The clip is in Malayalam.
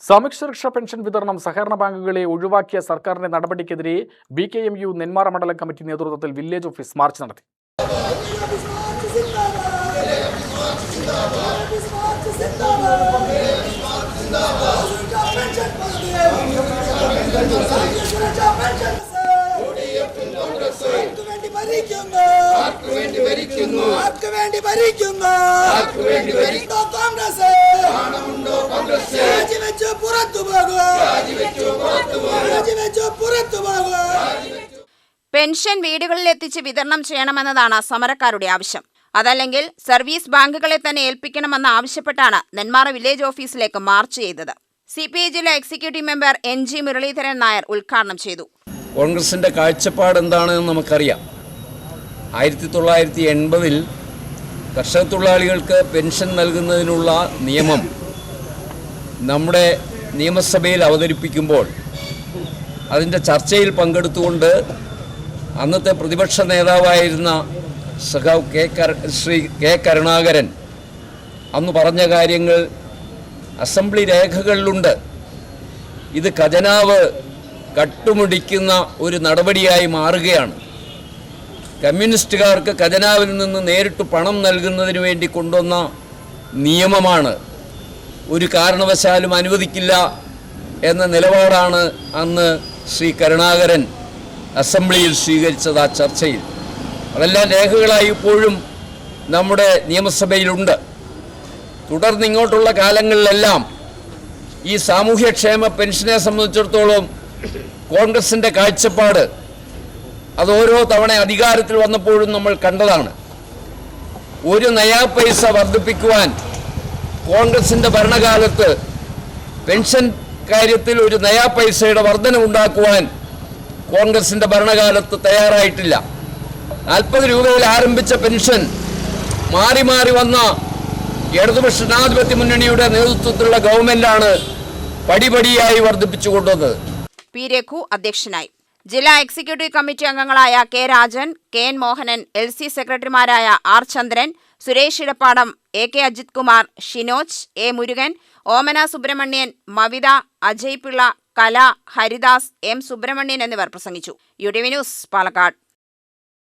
സാമൂഹ്യ സുരക്ഷാ പെൻഷൻ വിതരണം സഹകരണ ബാങ്കുകളെ ഒഴിവാക്കിയ സർക്കാരിന്റെ നടപടിക്കെതിരെ BKMU നെന്മാറ മണ്ഡലം കമ്മിറ്റി നേതൃത്വത്തിൽ വില്ലേജ് ഓഫീസ് മാർച്ച് നടത്തി. പെൻഷൻ വീടുകളിൽ എത്തിച്ച് വിതരണം ചെയ്യണമെന്നതാണ് സമരക്കാരുടെ ആവശ്യം. അതല്ലെങ്കിൽ സർവീസ് ബാങ്കുകളെ തന്നെ ഏൽപ്പിക്കണമെന്ന് ആവശ്യപ്പെട്ടാണ് നെന്മാറ വില്ലേജ് ഓഫീസിലേക്ക് മാർച്ച് ചെയ്തത്. CPI ജില്ലാ executive member NG Muraleedharan Nair ഉദ്ഘാടനം ചെയ്തു. കോൺഗ്രസിന്റെ കാഴ്ചപ്പാട് എന്താണെന്ന് നമുക്കറിയാം. 1980-ൽ കർഷക തൊഴിലാളികൾക്ക് പെൻഷൻ നൽകുന്നതിനുള്ള നിയമം നമ്മുടെ നിയമസഭയിൽ അവതരിപ്പിക്കുമ്പോൾ അതിൻ്റെ ചർച്ചയിൽ പങ്കെടുത്തുകൊണ്ട് അന്നത്തെ പ്രതിപക്ഷ നേതാവായിരുന്ന ശ്രീ കെ കരുണാകരൻ അന്ന് പറഞ്ഞ കാര്യങ്ങൾ അസംബ്ലി രേഖകളിലുണ്ട്. ഇത് ഖജനാവ് കട്ടുമുടിക്കുന്ന ഒരു നടപടിയായി മാറുകയാണ്. കമ്മ്യൂണിസ്റ്റുകാർക്ക് ഖജനാവിൽ നിന്ന് നേരിട്ട് പണം നൽകുന്നതിന് വേണ്ടി കൊണ്ടുവന്ന നിയമമാണ്. ഒരു കാരണവശാലും അനുവദിക്കില്ല എന്ന നിലപാടാണ് അന്ന് ശ്രീ കരുണാകരൻ അസംബ്ലിയിൽ സ്വീകരിച്ചത്. ആ ചർച്ചയിൽ അതെല്ലാം രേഖകളായി ഇപ്പോഴും നമ്മുടെ നിയമസഭയിലുണ്ട്. തുടർന്ന് ഇങ്ങോട്ടുള്ള കാലങ്ങളിലെല്ലാം ഈ സാമൂഹ്യക്ഷേമ പെൻഷനെ സംബന്ധിച്ചിടത്തോളം കോൺഗ്രസിൻ്റെ കാഴ്ചപ്പാട് അത് ഓരോ തവണ അധികാരത്തിൽ വന്നപ്പോഴും നമ്മൾ കണ്ടതാണ്. ഒരു നയാ പൈസ വർദ്ധിപ്പിക്കുവാൻ കോൺഗ്രസിൻ്റെ ഭരണകാലത്ത് പെൻഷൻ കാര്യത്തിൽ ഒരു നയാ പൈസയുടെ വർധനവുണ്ടാക്കുവാൻ കോൺഗ്രസിൻ്റെ ഭരണകാലത്ത് തയ്യാറായിട്ടില്ല. 40 രൂപയിൽ ആരംഭിച്ച പെൻഷൻ മാറി മാറി വന്ന ഇടതുപക്ഷ ജനാധിപത്യ മുന്നണിയുടെ നേതൃത്വത്തിലുള്ള ഗവൺമെന്റാണ് പടിപടിയായി വർദ്ധിപ്പിച്ചു കൊണ്ടുവന്നത്. പി രഘു അധ്യക്ഷനായി. ജില്ലാ എക്സിക്യൂട്ടീവ് കമ്മിറ്റി അംഗങ്ങളായ K Rajan, KN Mohanan, LC സെക്രട്ടറിമാരായ R Chandran, Suresh Edappadam, AK Ajith Kumar, Shinoj, A Murugan, Omana Subramanian, Mavitha, Ajay Pillai, Kala, Haridas, M Subramanian എന്നിവർ പ്രസംഗിച്ചു. UTV news, Palakkad.